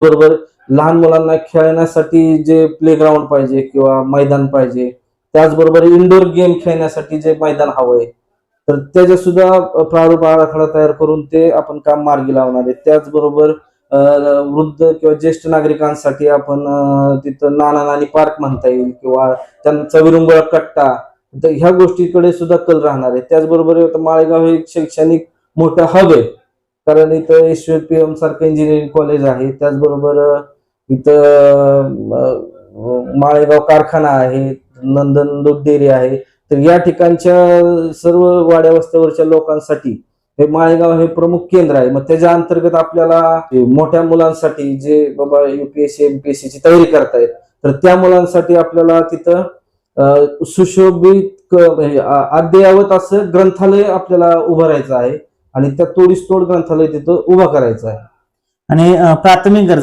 बरोबर लहान मुलांना खेळण्यासाठी जे प्लेग्राऊंड पाहिजे किंवा मैदान पाहिजे, त्याचबरोबर इनडोर गेम खेळण्यासाठी जे मैदान हवंय, तर त्याचे सुद्धा प्रारूप आराखडा तयार करून ते आपण काम मार्गी लावणार आहे. त्याचबरोबर वृद्ध किंवा ज्येष्ठ नागरिकांसाठी आपण तिथं नाना नानी पार्क म्हणता येईल किंवा त्यांचा विरंगुळा कट्टा, तर ह्या गोष्टीकडे सुद्धा कल राहणार आहे. त्याचबरोबर आता माळेगाव हे एक शैक्षणिक मोठं हब आहे, कारण इथं SVPM सारखं इंजिनिअरिंग कॉलेज आहे. त्याचबरोबर इथं माळेगाव कारखाना आहे, नंदन दूध डेअरी आहे. तर या ठिकाणच्या सर्व वाड्या वस्त्यावरच्या लोकांसाठी हे माळेगाव हे प्रमुख केंद्र आहे. मग त्याच्या अंतर्गत आपल्याला मोठ्या मुलांसाठी जे बाबा UPSC MPSC ची तयारी करतायत, तर त्या मुलांसाठी आपल्याला तिथं सुशोभित अद्ययावत असं ग्रंथालय आपल्याला उभारायचं आहे आणि त्या तोडीस तोड ग्रंथालय तिथं उभा करायचं आहे. आणि प्राथमिक गरजा